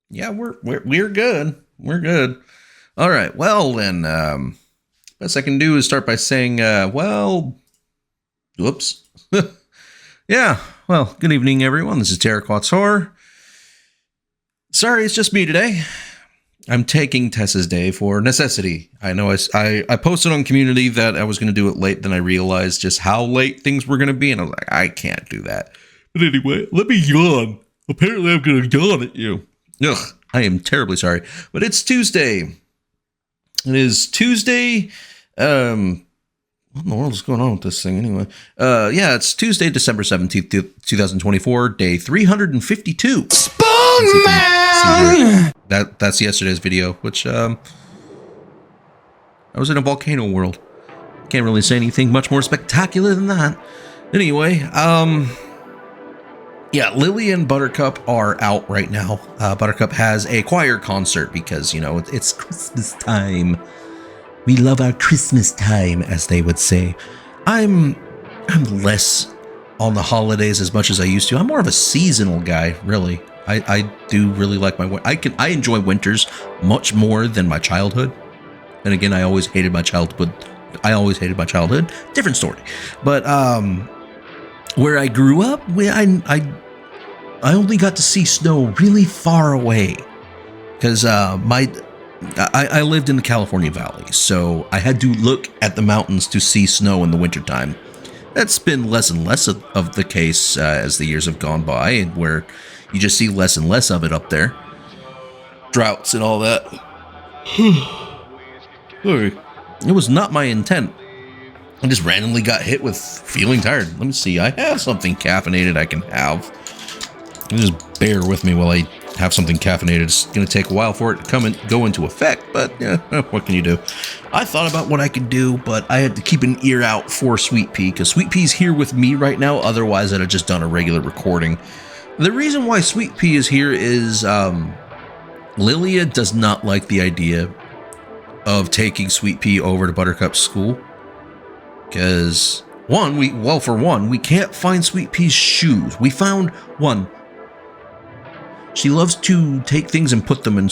Yeah, we're good. We're good. All right. Well, then, best I can do is start by saying, whoops. Yeah. Well, good evening, everyone. This is Terraquat's Horror. Sorry, it's just me today. I'm taking Tessa's day for necessity. I know I posted on community that I was going to do it late, then I realized just how late things were going to be, and I was like, I can't do that. But anyway, let me yawn. Apparently I'm going to yawn at you. Ugh, I am terribly sorry. But it's Tuesday. It is Tuesday. What in the world is going on with this thing anyway? Yeah, it's Tuesday, December 17th, 2024, day 352. Spoon Man! That's yesterday's video, which, I was in a volcano world. Can't really say anything much more spectacular than that. Anyway, yeah, Lily and Buttercup are out right now. Buttercup has a choir concert because, you know, it's Christmas time. We love our Christmas time, as they would say. I'm less on the holidays as much as I used to. I'm more of a seasonal guy, really. I do really like I enjoy winters much more than my childhood. And again, I always hated my childhood. Different story. But where I grew up, I only got to see snow really far away because I lived in the California Valley, so I had to look at the mountains to see snow in the wintertime. That's been less and less of the case as the years have gone by, and where you just see less and less of it up there. Droughts and all that. Sorry. It was not my intent. I just randomly got hit with feeling tired. Let me see. I have something caffeinated I can have. Just bear with me while I have something caffeinated. It's going to take a while for it to go into effect, but yeah, what can you do? I thought about what I could do, but I had to keep an ear out for Sweet Pea, because Sweet Pea's here with me right now. Otherwise, I'd have just done a regular recording. The reason why Sweet Pea is here is Lilia does not like the idea of taking Sweet Pea over to Buttercup's school. Because, for one, we can't find Sweet Pea's shoes. We found one. She loves to take things and put them in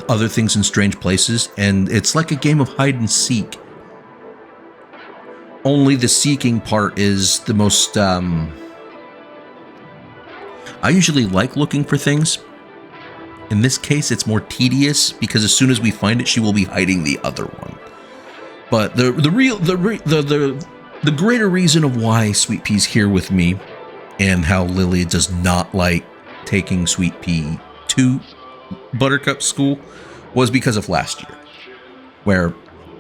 other things in strange places, and it's like a game of hide and seek. Only the seeking part is the most, I usually like looking for things. In this case, it's more tedious, because as soon as we find it, she will be hiding the other one. But the greater reason of why Sweet Pea's here with me, and how Lily does not like taking Sweet Pea to Buttercup school, was because of last year, where,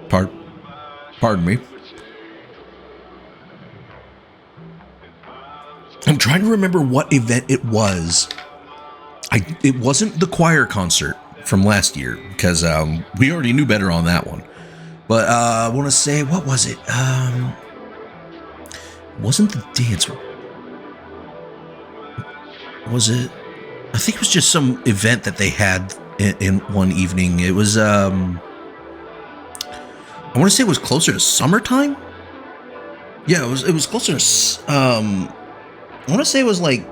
pardon me, I'm trying to remember what event it was. It wasn't the choir concert from last year, because we already knew better on that one. But I want to say, what was it? Wasn't the dance? Was it? I think it was just some event that they had in one evening. It was, I want to say it was closer to summertime. Yeah, it was closer to, I want to say it was like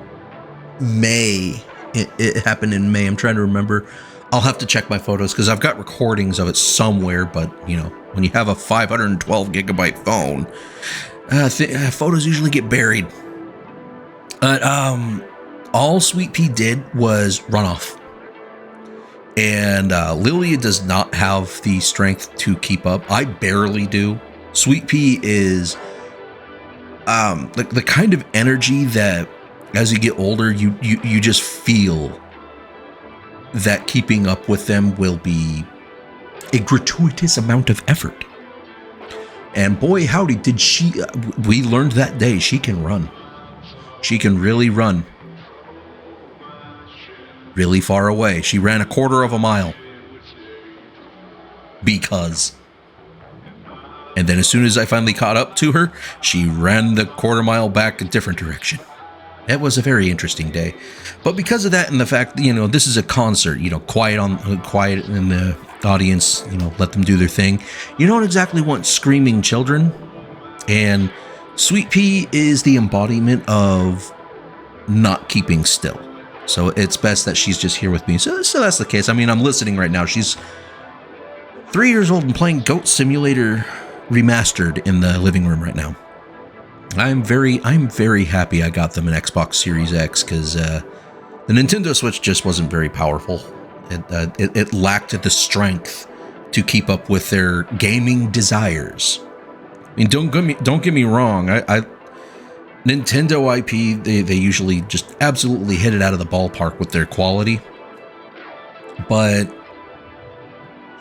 May. It happened in May. I'm trying to remember. I'll have to check my photos because I've got recordings of it somewhere, but you know, when you have a 512 gigabyte phone, photos usually get buried. But, all Sweet Pea did was run off. And Lilia does not have the strength to keep up. I barely do. Sweet Pea is the kind of energy that as you get older, you just feel that keeping up with them will be a gratuitous amount of effort. And boy, howdy, did she... we learned that day she can run. She can really run. Really far away. She ran a quarter of a mile. Because. And then as soon as I finally caught up to her, she ran the quarter mile back a different direction. It was a very interesting day. But because of that and the fact, you know, this is a concert, you know, quiet in the audience, you know, let them do their thing. You don't exactly want screaming children. And Sweet Pea is the embodiment of not keeping still. So it's best that she's just here with me. So that's the case. I mean, I'm listening right now. She's 3 years old and playing Goat Simulator Remastered in the living room right now. I'm very happy I got them an Xbox Series X because the Nintendo Switch just wasn't very powerful. It lacked the strength to keep up with their gaming desires. I mean, don't get me wrong. Nintendo IP, they usually just absolutely hit it out of the ballpark with their quality. But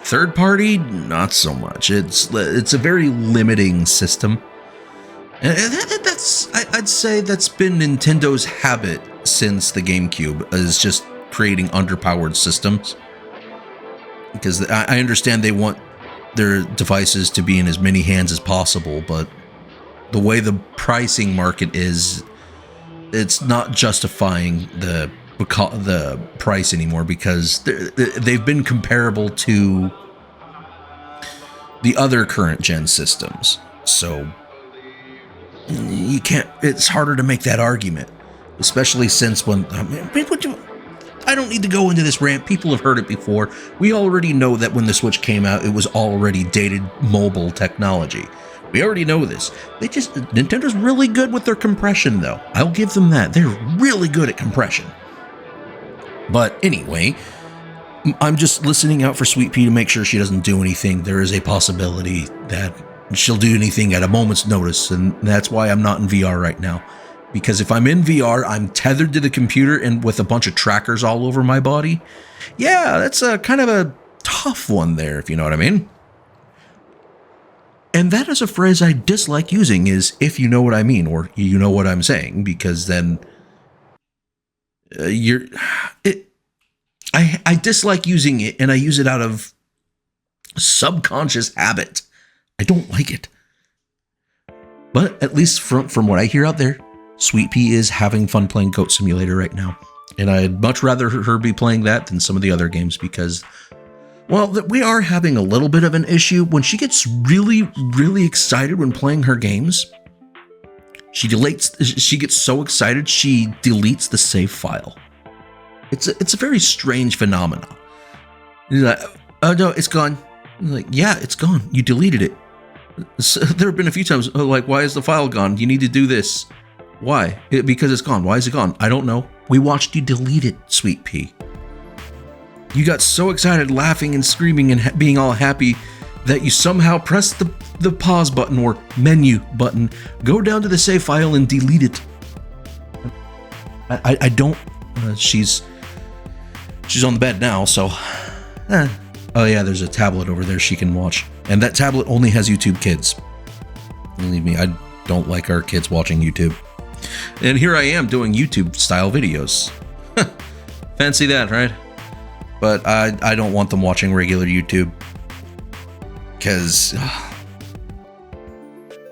third party, not so much. It's a very limiting system. And I'd say that's been Nintendo's habit since the GameCube, is just creating underpowered systems. Because I understand they want their devices to be in as many hands as possible, but the way the pricing market is, it's not justifying the price anymore, because they've been comparable to the other current gen systems. So you can't. It's harder to make that argument, especially since I don't need to go into this rant. People have heard it before. We already know that when the Switch came out, it was already dated mobile technology. We already know this. Nintendo's really good with their compression, though. I'll give them that. They're really good at compression. But anyway, I'm just listening out for Sweet Pea to make sure she doesn't do anything. There is a possibility that she'll do anything at a moment's notice, and that's why I'm not in VR right now. Because if I'm in VR, I'm tethered to the computer and with a bunch of trackers all over my body. Yeah, that's a kind of a tough one there, if you know what I mean. And that is a phrase I dislike using, is if you know what I mean, or you know what I'm saying, because then I dislike using it, and I use it out of subconscious habit. I don't like it. But at least from what I hear out there, Sweet Pea is having fun playing Goat Simulator right now. And I'd much rather her be playing that than some of the other games, because, well, we are having a little bit of an issue. When she gets really, really excited when playing her games, she gets so excited, she deletes the save file. It's a very strange phenomenon. You're like, oh no, it's gone. You're like, yeah, it's gone. You deleted it. So, there have been a few times, like, why is the file gone? You need to do this. Why? Because it's gone. Why is it gone? I don't know. We watched you delete it, Sweet Pea. You got so excited, laughing and screaming and being all happy, that you somehow pressed the pause button or menu button, go down to the save file and delete it. I don't. She's on the bed now, so. Oh yeah, there's a tablet over there she can watch, and that tablet only has YouTube Kids. Believe me, I don't like our kids watching YouTube. And here I am doing YouTube style videos. Fancy that, right? But I don't want them watching regular YouTube, because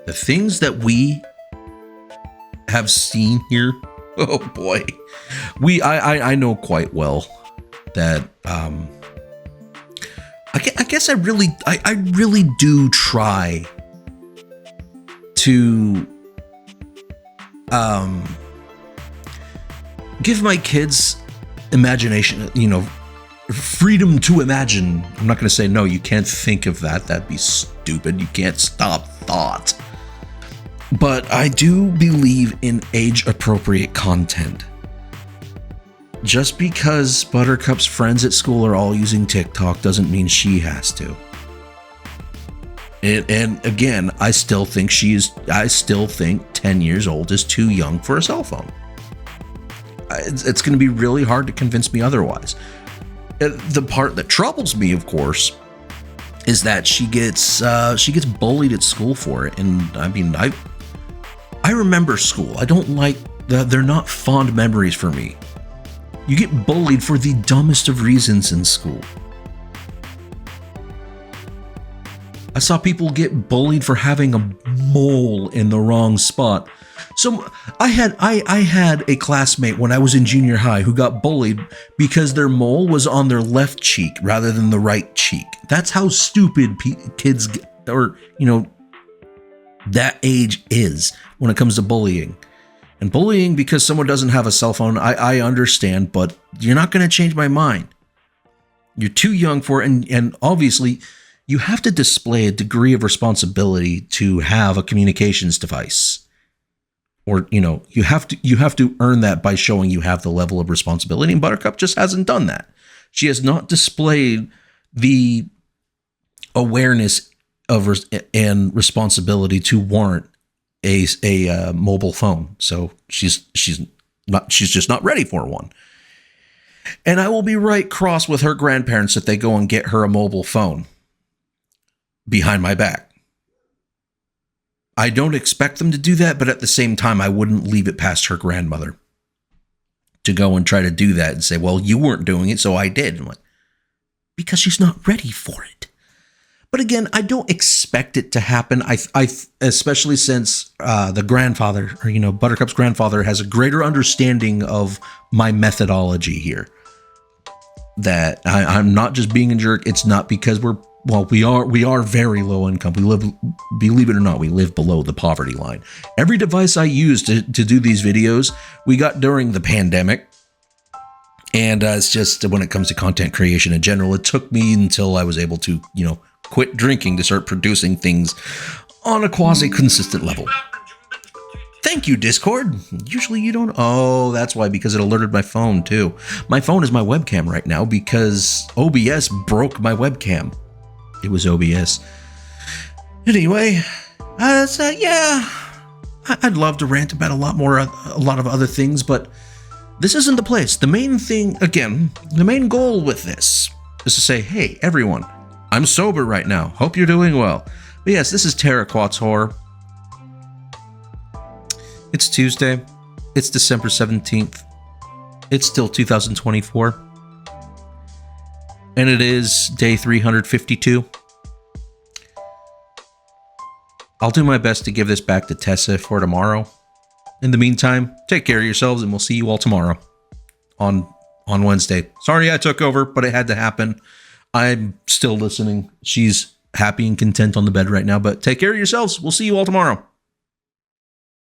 the things that we have seen here, oh boy, I know quite well that I guess I really do try to give my kids imagination, freedom to imagine. I'm not going to say, no, you can't think of that. That'd be stupid. You can't stop thought. But I do believe in age-appropriate content. Just because Buttercup's friends at school are all using TikTok doesn't mean she has to. And again, I still think 10 years old is too young for a cell phone. It's going to be really hard to convince me otherwise. The part that troubles me, of course, is that she gets bullied at school for it. And I mean, I remember school. I don't like they're not fond memories for me. You get bullied for the dumbest of reasons in school. I saw people get bullied for having a mole in the wrong spot. So I had a classmate when I was in junior high who got bullied because their mole was on their left cheek rather than the right cheek. That's how stupid kids or that age is when it comes to bullying. And bullying because someone doesn't have a cell phone, I understand, but you're not going to change my mind. You're too young for it, and obviously you have to display a degree of responsibility to have a communications device. Or, you have to earn that by showing you have the level of responsibility, and Buttercup just hasn't done that. She has not displayed the awareness of and responsibility to warrant a mobile phone. So she's just not ready for one. And I will be right cross with her grandparents if they go and get her a mobile phone behind my back. I don't expect them to do that, but at the same time, I wouldn't leave it past her grandmother to go and try to do that and say, well, you weren't doing it, so I did. I'm like, because she's not ready for it. But again, I don't expect it to happen. I especially since the grandfather, or Buttercup's grandfather, has a greater understanding of my methodology here. That I'm not just being a jerk. It's not because we are very low income. We live, believe it or not, we live below the poverty line. Every device I use to do these videos, we got during the pandemic. And it's just when it comes to content creation in general, it took me until I was able to, quit drinking to start producing things on a quasi-consistent level. Thank you, Discord. Usually you don't. Oh, that's why, because it alerted my phone too. My phone is my webcam right now because OBS broke my webcam. It was OBS. Anyway, yeah, I'd love to rant about a lot of other things, but this isn't the place. The main thing, again, the main goal with this is to say, hey, everyone, I'm sober right now. Hope you're doing well. But yes, this is Terraquat's Horror. It's Tuesday. It's December 17th. It's still 2024. And it is day 352. I'll do my best to give this back to Tessa for tomorrow. In the meantime, take care of yourselves, and we'll see you all tomorrow on Wednesday. Sorry I took over, but it had to happen. I'm still listening. She's happy and content on the bed right now, but take care of yourselves. We'll see you all tomorrow.